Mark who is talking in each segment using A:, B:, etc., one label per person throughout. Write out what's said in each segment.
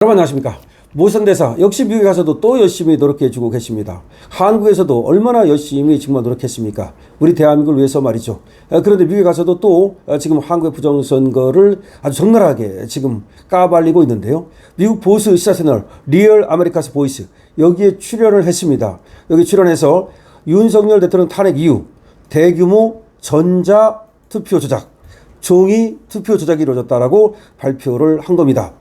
A: 여러분 안녕하십니까. 모선대사 역시 미국에 가서도 또 열심히 노력해주고 계십니다. 한국에서도 얼마나 열심히 정말 노력했습니까? 우리 대한민국을 위해서 말이죠. 그런데 미국에 가서도 또 지금 한국의 부정선거를 아주 적나라하게 지금 까발리고 있는데요. 미국 보수 시사 채널 리얼 아메리카스 보이스 여기에 출연을 했습니다. 여기 출연해서 윤석열 대통령 탄핵 이후 대규모 전자 투표 조작, 종이 투표 조작이 이루어졌다라고 발표를 한 겁니다.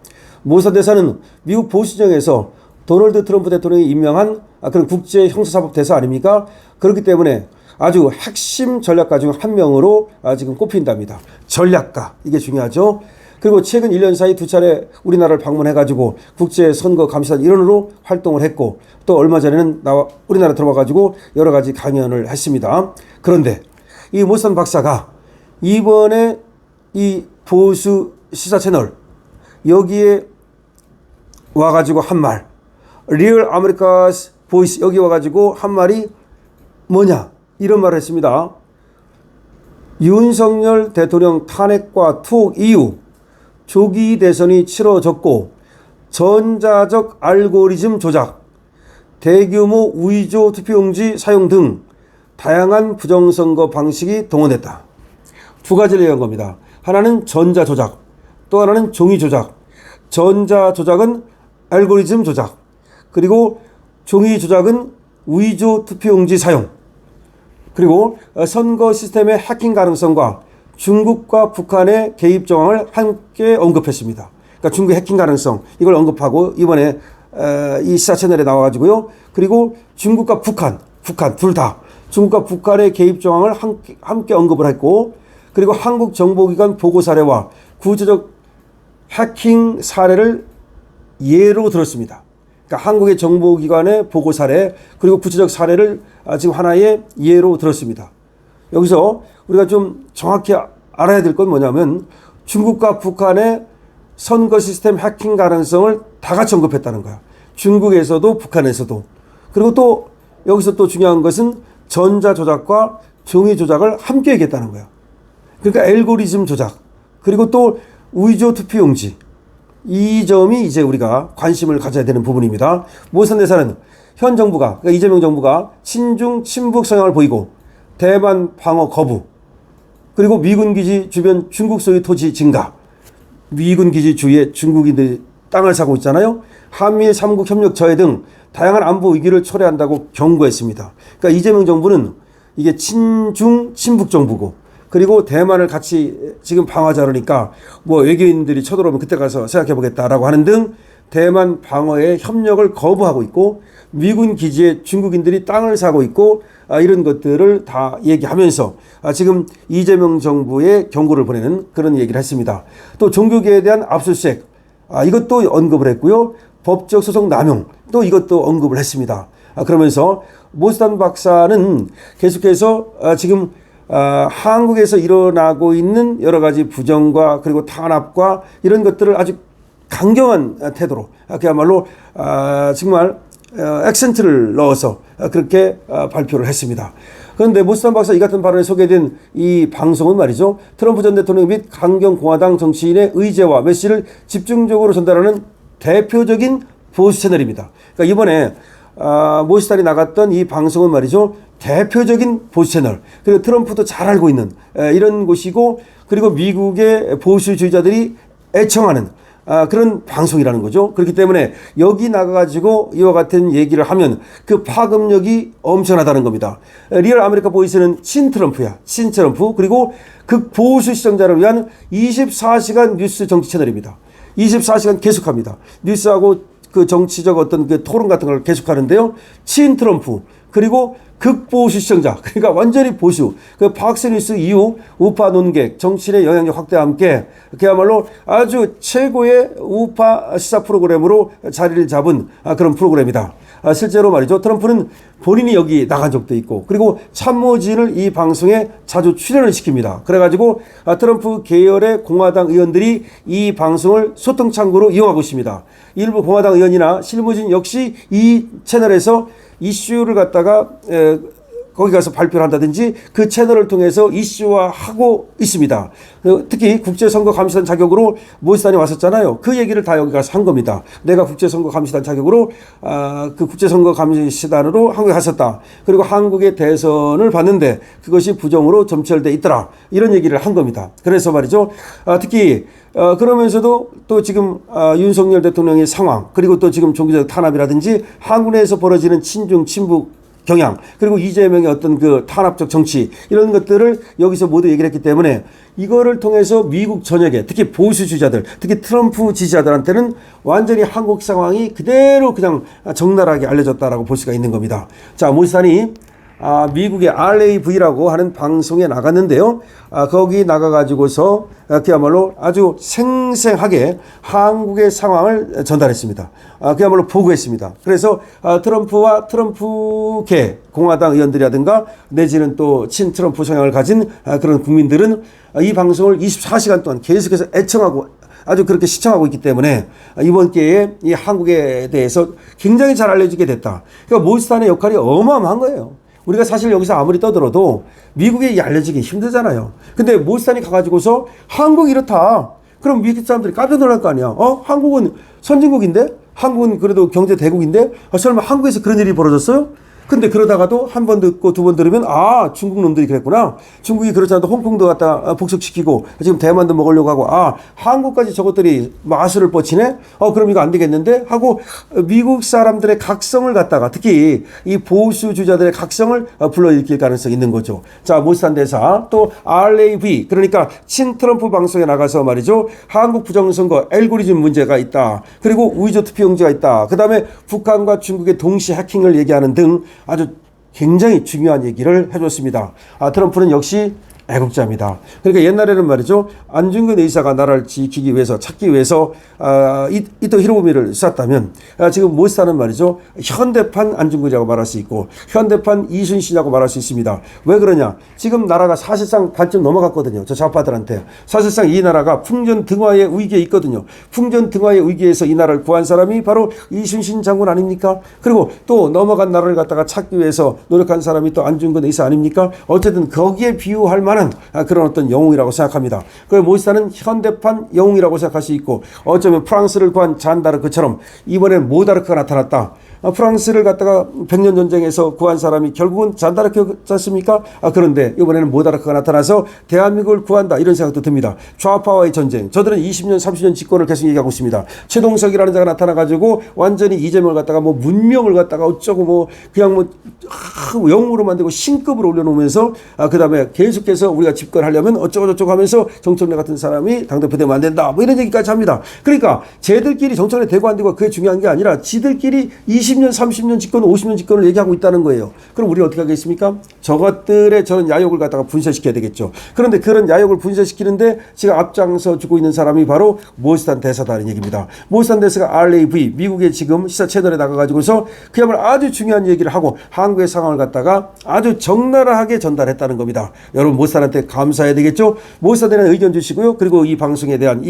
A: 모선대사는 미국 보수정에서 도널드 트럼프 대통령이 임명한 그런 국제 형사사법 대사 아닙니까? 그렇기 때문에 아주 핵심 전략가 중 한 명으로 지금 꼽힌답니다. 전략가, 이게 중요하죠. 그리고 최근 1년 사이 2차례 우리나라를 방문해가지고 국제선거감시단 일원으로 활동을 했고, 또 얼마 전에는 우리나라 들어와가지고 여러 가지 강연을 했습니다. 그런데 이 모선 박사가 이번에 이 보수 시사 채널 여기에 와가지고 한 말, 리얼 아메리카스 보이스 여기 와가지고 한 말이 뭐냐, 이런 말을 했습니다. 윤석열 대통령 탄핵과 투옥 이후 조기 대선이 치러졌고 전자적 알고리즘 조작, 대규모 위조 투표용지 사용 등 다양한 부정선거 방식이 동원됐다. 두 가지를 얘기한 겁니다. 하나는 전자 조작, 또 하나는 종이 조작. 전자 조작은 알고리즘 조작, 그리고 종이 조작은 위조 투표용지 사용, 그리고 선거 시스템의 해킹 가능성과 중국과 북한의 개입 정황을 함께 언급했습니다. 그러니까 중국의 해킹 가능성 이걸 언급하고 이번에 이 시사 채널에 나와가지고요. 그리고 중국과 북한 둘 다 중국과 북한의 개입 정황을 함께 언급을 했고, 그리고 한국 정보기관 보고 사례와 구체적 해킹 사례를 예로 들었습니다. 그러니까 한국의 정보기관의 보고 사례, 그리고 구체적 사례를 지금 하나의 예로 들었습니다. 여기서 우리가 좀 정확히 알아야 될 건 뭐냐면 중국과 북한의 선거 시스템 해킹 가능성을 다 같이 언급했다는 거야. 중국에서도 북한에서도. 그리고 또 여기서 또 중요한 것은 전자 조작과 종이 조작을 함께 얘기했다는 거야. 그러니까 알고리즘 조작, 그리고 또 위조 투표용지, 이 점이 이제 우리가 관심을 가져야 되는 부분입니다. 모선대사는 현 정부가, 그러니까 이재명 정부가 친중 친북 성향을 보이고 대만 방어 거부, 그리고 미군 기지 주변 중국 소유 토지 증가, 미군 기지 주위에 중국인들이 땅을 사고 있잖아요. 한미일 3국 협력 저해 등 다양한 안보 위기를 초래한다고 경고했습니다. 그러니까 이재명 정부는 이게 친중 친북 정부고, 그리고 대만을 같이 지금 방어하자 그러니까 뭐 외교인들이 쳐들어오면 그때 가서 생각해 보겠다라고 하는 등 대만 방어에 협력을 거부하고 있고, 미군 기지에 중국인들이 땅을 사고 있고, 이런 것들을 다 얘기하면서 지금 이재명 정부에 경고를 보내는 그런 얘기를 했습니다. 또 종교계에 대한 압수수색, 이것도 언급을 했고요. 법적 소송 남용, 또 이것도 언급을 했습니다. 그러면서 모선 박사는 계속해서 지금 한국에서 일어나고 있는 여러 가지 부정과 그리고 탄압과 이런 것들을 아주 강경한 태도로 그야말로 정말 액센트를 넣어서 그렇게 발표를 했습니다. 그런데 모선 박사 이 같은 발언에 소개된 이 방송은 말이죠, 트럼프 전 대통령 및 강경공화당 정치인의 의제와 메시지를 집중적으로 전달하는 대표적인 보수 채널입니다. 그러니까 이번에 모시달이 나갔던 이 방송은 말이죠, 대표적인 보수 채널, 그리고 트럼프도 잘 알고 있는 이런 곳이고, 그리고 미국의 보수주의자들이 애청하는 그런 방송이라는 거죠. 그렇기 때문에 여기 나가가지고 이와 같은 얘기를 하면 그 파급력이 엄청나다는 겁니다. 리얼 아메리카 보이스는 친트럼프야, 친트럼프. 그리고 극보수 시청자를 위한 24시간 뉴스 정치 채널입니다. 24시간 계속합니다. 뉴스하고 그 정치적 어떤 그 토론 같은 걸 계속하는데요. 친트럼프, 그리고 극보수 시청자, 그러니까 완전히 보수. 그 팍스뉴스 이후 우파 논객, 정치인의 영향력 확대와 함께 그야말로 아주 최고의 우파 시사 프로그램으로 자리를 잡은 그런 프로그램이다. 실제로 말이죠, 트럼프는 본인이 여기 나간 적도 있고, 그리고 참모진을 이 방송에 자주 출연을 시킵니다. 그래가지고 트럼프 계열의 공화당 의원들이 이 방송을 소통 창구로 이용하고 있습니다. 일부 공화당 의원이나 실무진 역시 이 채널에서 이슈를 갖다가 거기 가서 발표를 한다든지 그 채널을 통해서 이슈화하고 있습니다. 특히 국제선거감시단 자격으로 모시단이 왔었잖아요. 그 얘기를 다 여기 가서 한 겁니다. 내가 국제선거감시단 자격으로 그 국제선거감시단으로 한국에 갔었다. 그리고 한국의 대선을 봤는데 그것이 부정으로 점철돼 있더라. 이런 얘기를 한 겁니다. 그래서 말이죠. 특히 그러면서도 또 지금 윤석열 대통령의 상황, 그리고 또 지금 종교적 탄압이라든지 한국 내에서 벌어지는 친중 친북 경향, 그리고 이재명의 어떤 그 탄압적 정치, 이런 것들을 여기서 모두 얘기를 했기 때문에 이거를 통해서 미국 전역에 특히 보수주자들, 특히 트럼프 지지자들한테는 완전히 한국 상황이 그대로 그냥 적나라하게 알려졌다라고 볼 수가 있는 겁니다. 자, 모시단이 미국의 RAV라고 하는 방송에 나갔는데요. 거기 나가가지고서 그야말로 아주 생생하게 한국의 상황을 전달했습니다. 그야말로 보고했습니다. 그래서 트럼프와 트럼프계 공화당 의원들이라든가 내지는 또 친트럼프 성향을 가진 그런 국민들은 이 방송을 24시간 동안 계속해서 애청하고 아주 그렇게 시청하고 있기 때문에 이번 기회에 이 한국에 대해서 굉장히 잘 알려지게 됐다. 그러니까 모시단의 역할이 어마어마한 거예요. 우리가 사실 여기서 아무리 떠들어도 미국에 알려지기 힘들잖아요. 근데 모시단이 가가지고서 한국이 이렇다. 그럼 미국 사람들이 깜짝 놀랄 거 아니야. 한국은 선진국인데? 한국은 그래도 경제 대국인데? 설마 한국에서 그런 일이 벌어졌어요? 근데 그러다가도 한 번 듣고 두 번 들으면 중국 놈들이 그랬구나. 중국이 그렇지 않아도 홍콩도 갖다 복속시키고 지금 대만도 먹으려고 하고 한국까지 저것들이 마술을 뻗치네? 그럼 이거 안 되겠는데? 하고 미국 사람들의 각성을 갖다가 특히 이 보수주자들의 각성을 불러일으킬 가능성이 있는 거죠. 자, 모시단 대사 또 RAV 그러니까 친트럼프 방송에 나가서 말이죠. 한국 부정선거 알고리즘 문제가 있다. 그리고 우회조 투표용지가 있다. 그 다음에 북한과 중국의 동시 해킹을 얘기하는 등 아주 굉장히 중요한 얘기를 해줬습니다. 트럼프는 역시 애국자입니다. 그러니까 옛날에는 말이죠. 안중근 의사가 나라를 지키기 위해서 찾기 위해서 이토 히로부미를 쐈다면 지금 모시단은 말이죠. 현대판 안중근이라고 말할 수 있고 현대판 이순신이라고 말할 수 있습니다. 왜 그러냐. 지금 나라가 사실상 반쯤 넘어갔거든요. 저 좌파들한테. 사실상 이 나라가 풍전등화의 위기에 있거든요. 풍전등화의 위기에서 이 나라를 구한 사람이 바로 이순신 장군 아닙니까? 그리고 또 넘어간 나라를 갖다가 찾기 위해서 노력한 사람이 또 안중근 의사 아닙니까? 어쨌든 거기에 비유할 만한 그런 어떤 영웅이라고 생각합니다. 그리고 모시단은 현대판 영웅이라고 생각할 수 있고 어쩌면 프랑스를 구한 잔다르크처럼 이번엔 모다르크가 나타났다. 프랑스를 갖다가 백년 전쟁에서 구한 사람이 결국은 잔다르크였지 않습니까? 그런데 이번에는 모다르크가 나타나서 대한민국을 구한다 이런 생각도 듭니다. 좌파와의 전쟁. 저들은 20년 30년 집권을 계속 얘기하고 있습니다. 최동석이라는 자가 나타나가지고 완전히 이재명을 갖다가 문명을 갖다가 어쩌고 그냥 영웅으로 만들고 신급으로 올려놓으면서 그 다음에 계속해서 우리가 집권하려면 어쩌고저쩌고 하면서 정청래 같은 사람이 당대표 되면 안 된다 이런 얘기까지 합니다. 그러니까 쟤들끼리 정청래 되고 안 되고 그게 중요한 게 아니라 지들끼리 20년 30년 집권 50년 집권을 얘기하고 있다는 거예요. 그럼 우리는 어떻게 하겠습니까? 저것들의 저런 야욕을 갖다가 분쇄시켜야 되겠죠. 그런데 그런 야욕을 분쇄시키는데 지금 앞장서 주고 있는 사람이 바로 모시단 대사다는 얘기입니다. 모시단 대사가 RAV 미국의 지금 시사 채널에 나가가지고서 그야말로 아주 중요한 얘기를 하고 한국의 상황을 갖다가 아주 적나라하게 전달했다는 겁니다. 여러분 모시단한테 감사해야 되겠죠. 모시단에 대한 의견 주시고요. 그리고 이 방송에 대한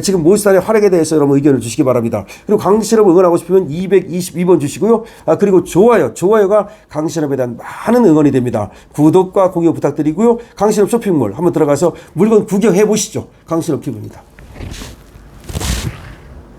A: 지금 모시단의 활약에 대해서 여러분 의견을 주시기 바랍니다. 그리고 강신업 응원하고 싶으면 222번 주시고요. 그리고 좋아요가 강신업에 대한 많은 응원이 됩니다. 구독과 공유 부탁드리고요. 강신업 쇼핑몰 한번 들어가서 물건 구경해 보시죠. 강신업 TV입니다.